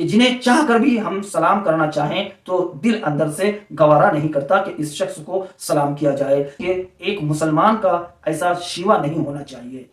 کہ جنہیں چاہ کر بھی ہم سلام کرنا چاہیں تو دل اندر سے گوارا نہیں کرتا کہ اس شخص کو سلام کیا جائے. کہ ایک مسلمان کا ایسا شیوا نہیں ہونا چاہیے.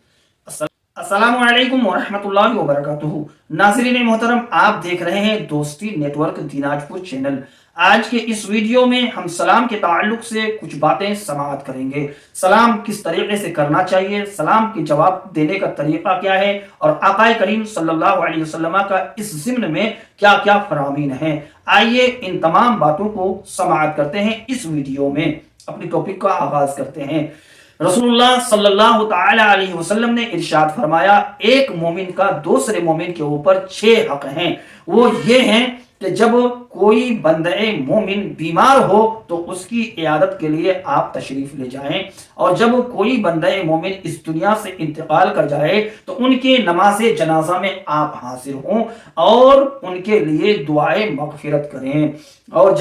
السلام علیکم ورحمۃ اللہ وبرکاتہ. ناظرین محترم، آپ دیکھ رہے ہیں دوستی نیٹ ورک دیناج پور چینل. آج کے اس ویڈیو میں ہم سلام کے تعلق سے کچھ باتیں سماعت کریں گے. سلام کس طریقے سے کرنا چاہیے، سلام کے جواب دینے کا طریقہ کیا ہے، اور آقا کریم صلی اللہ علیہ وسلم کا اس ضمن میں کیا کیا فرامین ہیں. آئیے ان تمام باتوں کو سماعت کرتے ہیں. اس ویڈیو میں اپنی ٹاپک کا آغاز کرتے ہیں. رسول اللہ صلی اللہ تعالی علیہ وسلم نے ارشاد فرمایا، ایک مومن کا دوسرے مومن کے اوپر 6 حق ہیں. وہ یہ ہیں کہ جب کوئی بندہ مومن بیمار ہو تو اس کی عیادت کے لیے آپ تشریف لے جائیں، اور جب کوئی بندہ مومن اس دنیا سے انتقال کر جائے تو ان کے نماز جنازہ میں آپ حاضر ہوں اور ان کے لیے دعائے مغفرت کریں. اور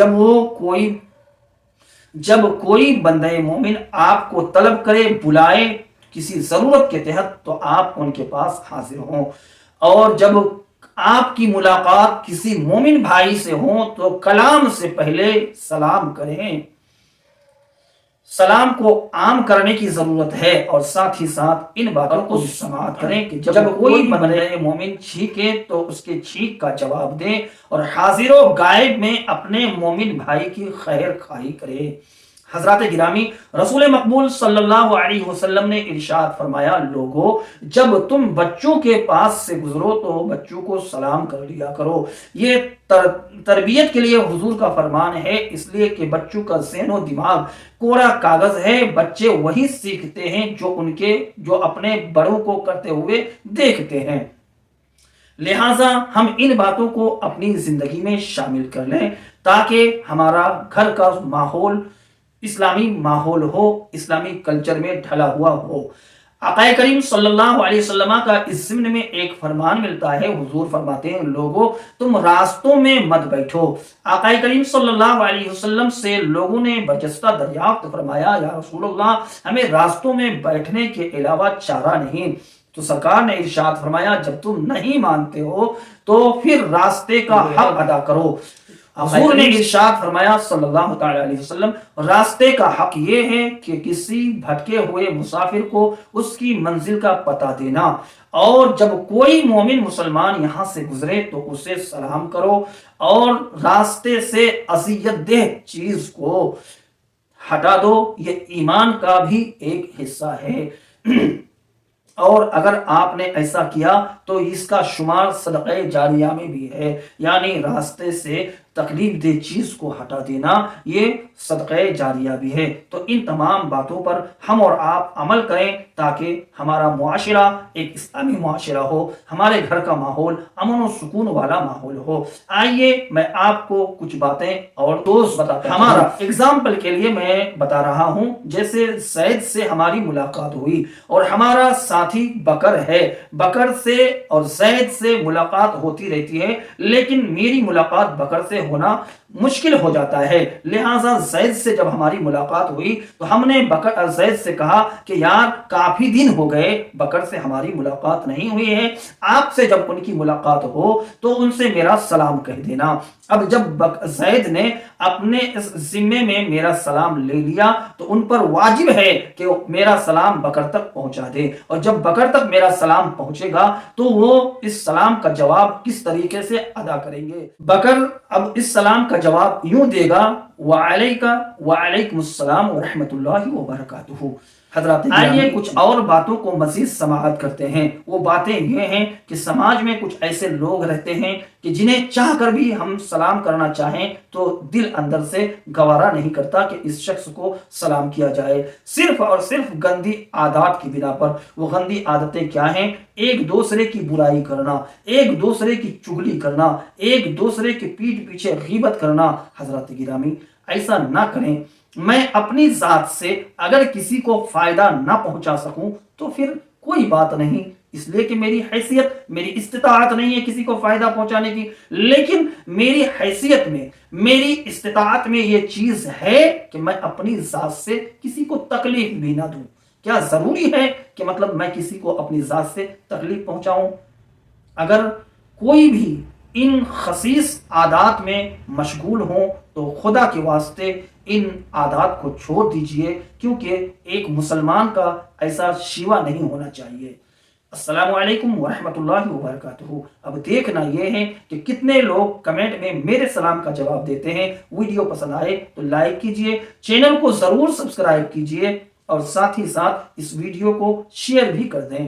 جب کوئی بندہ مومن آپ کو طلب کرے، بلائے کسی ضرورت کے تحت، تو آپ ان کے پاس حاضر ہوں. اور جب آپ کی ملاقات کسی مومن بھائی سے ہو تو کلام سے پہلے سلام کریں. سلام کو عام کرنے کی ضرورت ہے، اور ساتھ ہی ساتھ ان باتوں کو سماعت کریں کہ جب کوئی بندہ مومن چھینکے تو اس کے چھینک کا جواب دیں، اور حاضر و غائب میں اپنے مومن بھائی کی خیر خواہی کرے. حضرات گرامی، رسول مقبول صلی اللہ علیہ وسلم نے ارشاد فرمایا، لوگو جب تم بچوں کے پاس سے گزرو تو بچوں کو سلام کر لیا کرو. یہ تربیت کے لیے حضور کا فرمان ہے، اس لیے کہ بچوں کا ذہن و دماغ کوڑا کاغذ ہے. بچے وہی سیکھتے ہیں جو اپنے بڑوں کو کرتے ہوئے دیکھتے ہیں. لہٰذا ہم ان باتوں کو اپنی زندگی میں شامل کر لیں تاکہ ہمارا گھر کا ماحول اسلامی ماحول ہو، اسلامی کلچر میں ڈھلا ہوا ہو. آقا کریم صلی اللہ علیہ وسلم کا اس ضمن میں ایک فرمان ملتا ہے. حضور فرماتے ہیں، لوگوں تم راستوں میں مت بیٹھو. آقا کریم صلی اللہ علیہ وسلم سے لوگوں نے برجستہ دریافت فرمایا، یا رسول اللہ، ہمیں راستوں میں بیٹھنے کے علاوہ چارہ نہیں. تو سرکار نے ارشاد فرمایا، جب تم نہیں مانتے ہو تو پھر راستے کا حق ادا کرو. حضور نے ارشاد فرمایا صلی اللہ تعالی علیہ وسلم، راستے کا حق یہ ہے کہ کسی بھٹکے ہوئے مسافر کو اس کی منزل کا پتہ دینا، اور جب کوئی مومن مسلمان یہاں سے گزرے تو اسے سلام کرو، اور راستے سے اذیت دہ چیز کو ہٹا دو. یہ ایمان کا بھی ایک حصہ ہے. اور اگر آپ نے ایسا کیا تو اس کا شمار صدقہ جاریہ میں بھی ہے، یعنی راستے سے تکلیف دہ چیز کو ہٹا دینا یہ صدقہ جاریہ بھی ہے. تو ان تمام باتوں پر ہم اور آپ عمل کریں تاکہ ہمارا معاشرہ ایک اسلامی معاشرہ ہو، ہمارے گھر کا ماحول امن و سکون والا ماحول ہو. آئیے میں آپ کو کچھ باتیں اور دوست بتاتا ہوں. ہمارا اگزامپل کے لیے میں بتا رہا ہوں، جیسے زید سے ہماری ملاقات ہوئی اور ہمارا ساتھی بکر ہے. بکر سے اور زید سے ملاقات ہوتی رہتی ہے، لیکن میری ملاقات بکر سے ہونا مشکل ہو جاتا ہے. لہٰذا زید سے جب ہماری ملاقات ہوئی تو ہم نے زید سے کہا کہ یار کافی دن ہو گئے بکر سے ہماری ملاقات نہیں ہوئی ہے، آپ سے جب ان کی ملاقات ہو تو ان سے میرا سلام کہہ دینا. اب جب زید نے اپنے اس ذمے میں میرا سلام لے لیا تو ان پر واجب ہے کہ میرا سلام بکر تک پہنچا دے، اور جب بکر تک میرا سلام پہنچے گا تو وہ اس سلام کا جواب کس طریقے سے ادا کریں گے. بکر اب اس سلام کا جواب یوں دے گا، وعلیکم السلام ورحمۃ اللہ وبرکاتہ. حضرات آئیے کچھ اور باتوں کو مزید سماعت کرتے ہیں. وہ باتیں یہ ہیں کہ سماج میں کچھ ایسے لوگ رہتے ہیں کہ جنہیں چاہ کر بھی ہم سلام کرنا چاہیں تو دل اندر سے گوارا نہیں کرتا کہ اس شخص کو سلام کیا جائے، صرف اور صرف گندی عادات کی بنا پر. وہ گندی عادتیں کیا ہیں؟ ایک دوسرے کی برائی کرنا، ایک دوسرے کی چغلی کرنا، ایک دوسرے کے پیٹھ پیچھے غیبت کرنا. حضرات گرامی، ایسا نہ کریں. میں اپنی ذات سے اگر کسی کو فائدہ نہ پہنچا سکوں تو پھر کوئی بات نہیں، اس لیے کہ میری حیثیت، میری استطاعت نہیں ہے کسی کو فائدہ پہنچانے کی. لیکن میری حیثیت میں، میری استطاعت میں یہ چیز ہے کہ میں اپنی ذات سے کسی کو تکلیف بھی نہ دوں. کیا ضروری ہے کہ میں کسی کو اپنی ذات سے تکلیف پہنچاؤں؟ اگر کوئی بھی ان خسیس عادات میں مشغول ہوں تو خدا کے واسطے ان عادات کو چھوڑ دیجئے، کیونکہ ایک مسلمان کا ایسا شیوا نہیں ہونا چاہیے۔ السلام علیکم ورحمۃ اللہ وبرکاتہ۔ اب دیکھنا یہ ہے کہ کتنے لوگ کمنٹ میں میرے سلام کا جواب دیتے ہیں۔ ویڈیو پسند آئے تو لائک کیجئے، چینل کو ضرور سبسکرائب کیجئے اور ساتھ ہی ساتھ اس ویڈیو کو شیئر بھی کر دیں۔